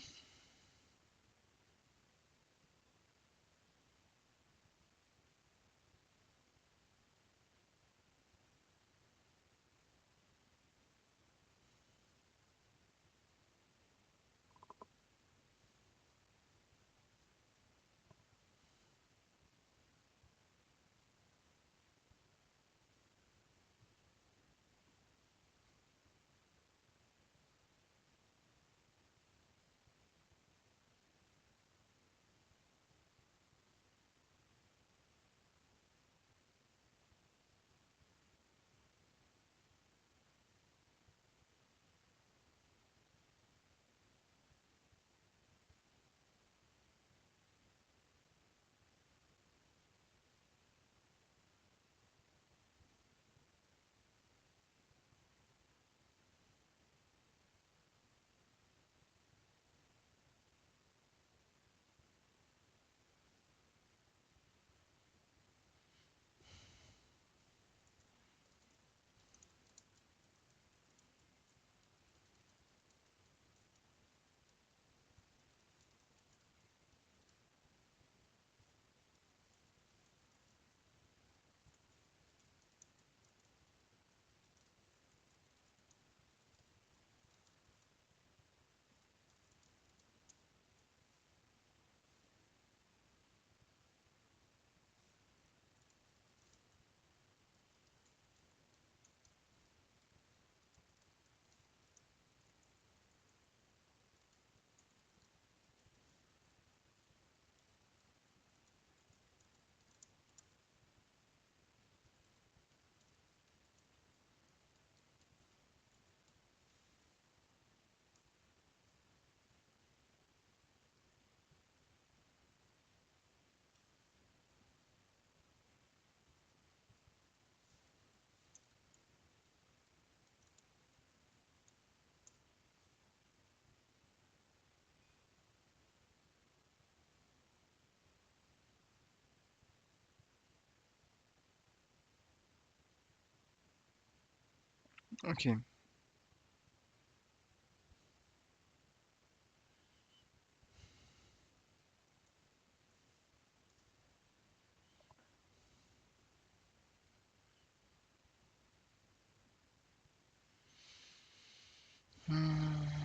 A: ok. Hmm,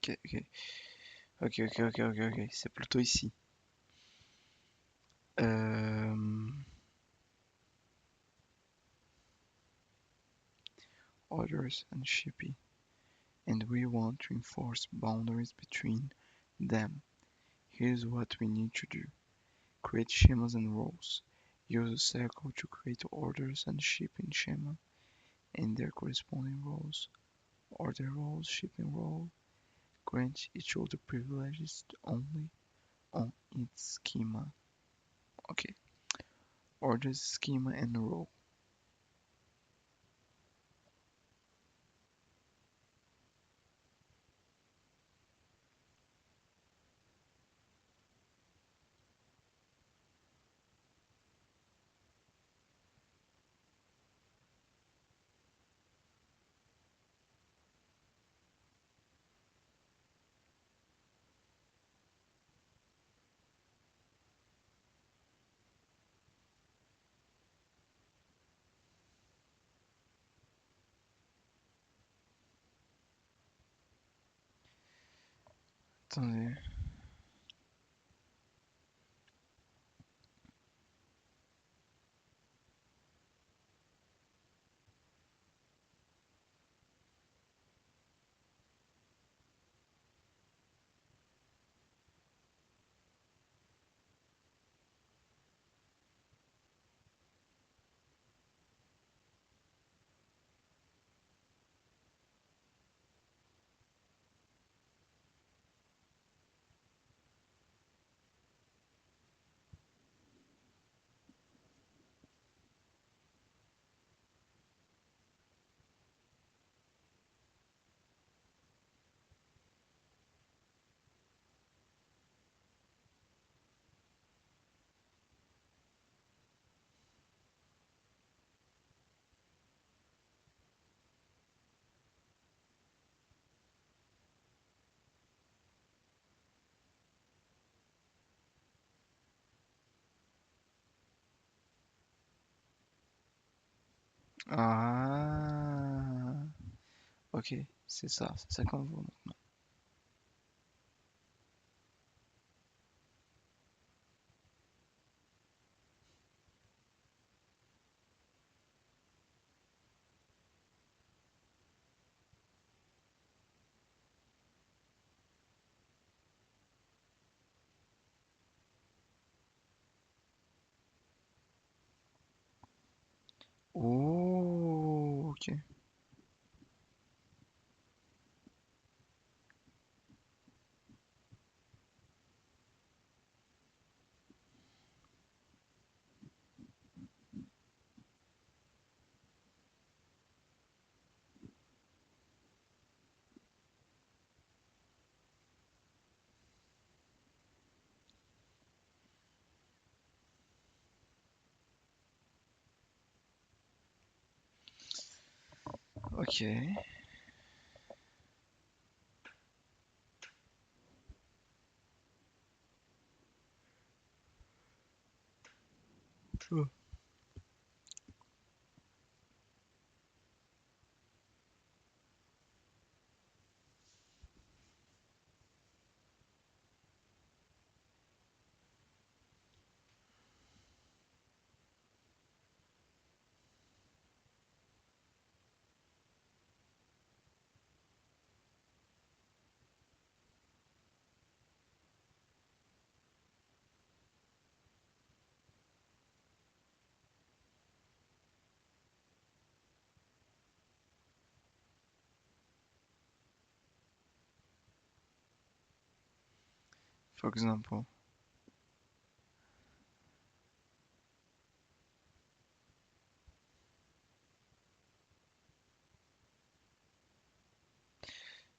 A: Ok, ok. Ok, ok, ok, ok, ok. C'est plutôt ici. Euh, Orders and shipping. And we want to enforce boundaries between them. Here's what we need to do. Create schemas and roles. Use a circle to create orders and shipping schema and their corresponding roles. Order roles, shipping role. Grant each other privileges only on its schema. Okay. Orders, schema, and role. Attendez. Ah, ok, c'est ça qu'on veut maintenant. Oh, ok, ok. Oh, for example.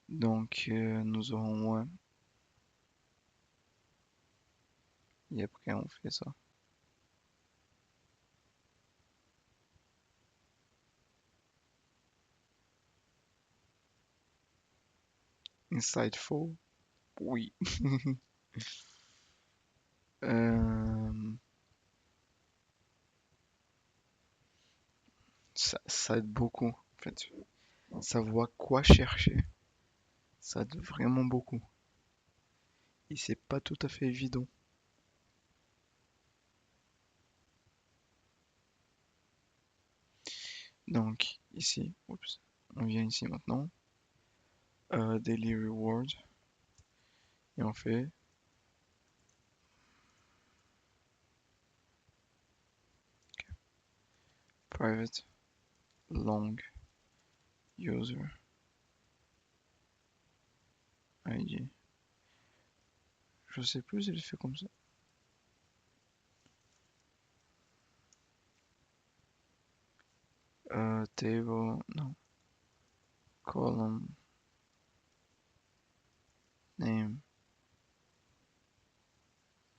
A: Donc, nous aurons one et après on fait ça. Insightful, oui. Euh, ça aide beaucoup, en fait. Savoir quoi chercher. Ça aide vraiment beaucoup. Et c'est pas tout à fait évident. Donc ici, oups, on vient ici maintenant, Daily Reward, et on fait Private Long User ID. Je sais plus si je fait comme ça. Table, non, column, name,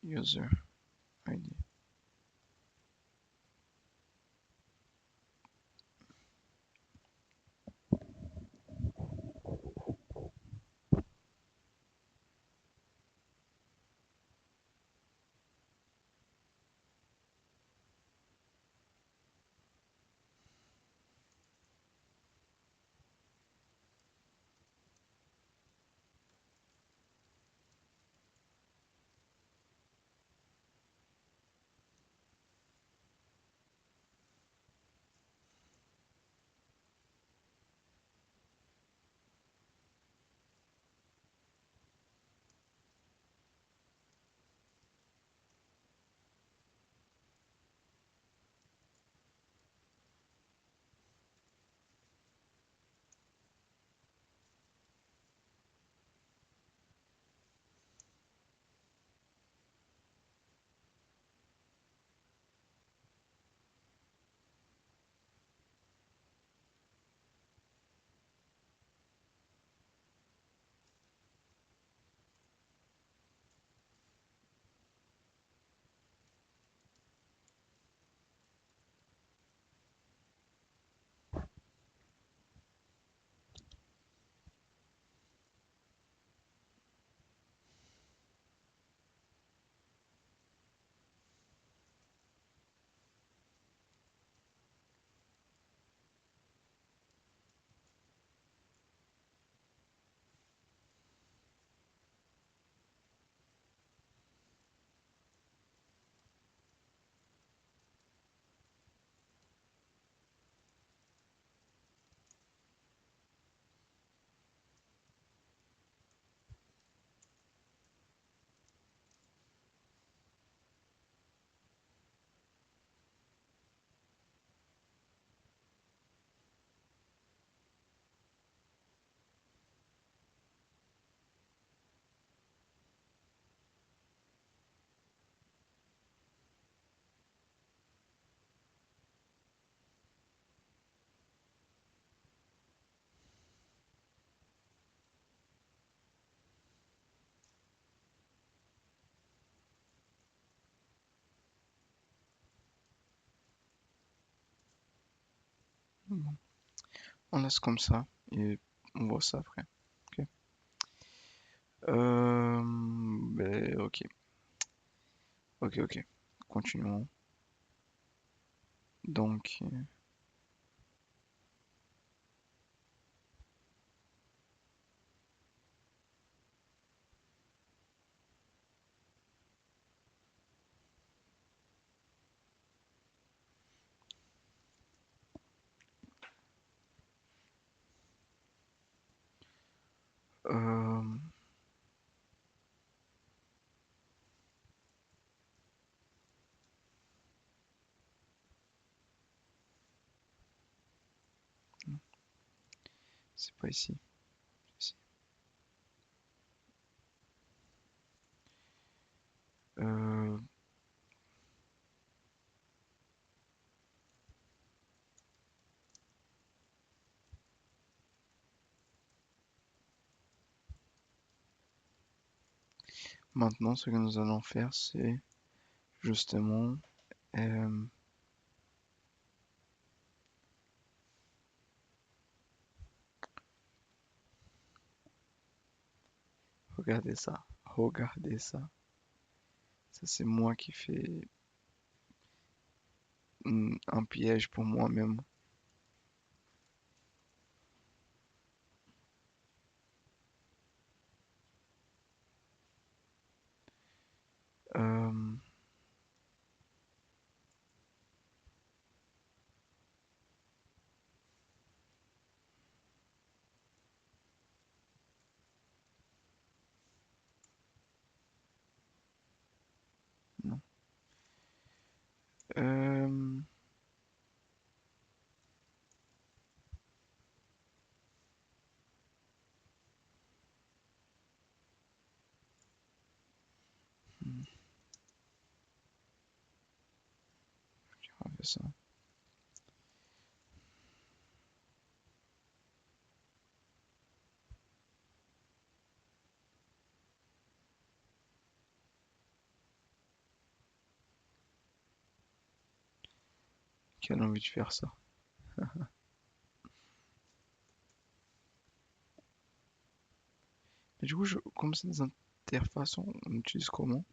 A: user ID. Bon. On laisse comme ça et on voit ça après. Ok. Ok. Ok, ok. Continuons. Donc, euh, c'est pas ici. Ici. Euh, Maintenant, ce que nous allons faire, c'est justement, euh, regardez ça. Regardez ça. Ça, c'est moi qui fais un piège pour moi-même. fait ça. Quelle envie de faire ça. Mais du coup, comme c'est des interfaces, on utilise comment?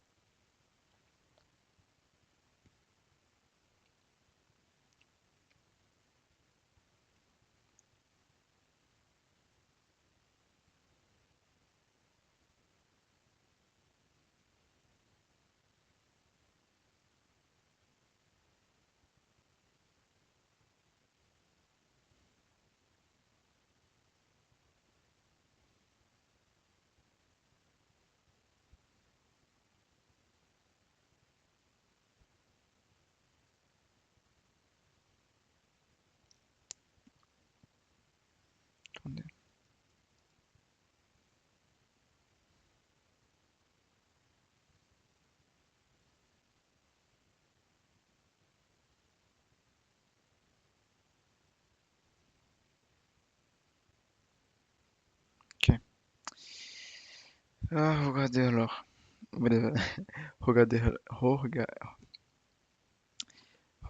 A: Attendez. Ok. Ah, regardez alors. Regardez,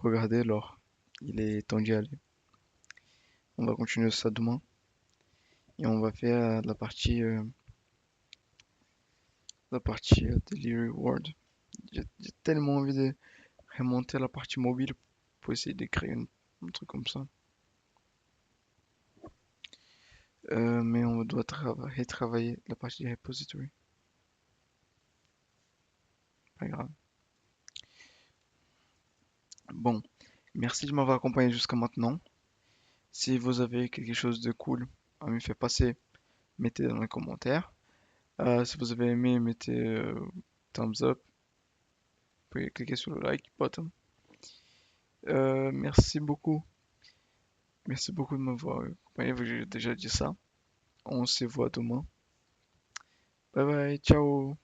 A: regardez alors. Il est temps d'y aller. On va continuer ça demain. Et on va faire la partie Daily Reward. J'ai tellement envie de remonter à la partie mobile pour essayer de créer un truc comme ça. Mais on doit retravailler la partie repository. Pas grave. Bon, merci de m'avoir accompagné jusqu'à maintenant. Si vous avez quelque chose de cool à me faire passer, mettez dans les commentaires. Si vous avez aimé, mettez thumbs up. Vous pouvez cliquer sur le like button. Merci beaucoup. Merci beaucoup de m'avoir accompagné. J'ai déjà dit ça. On se voit demain. Bye bye. Ciao.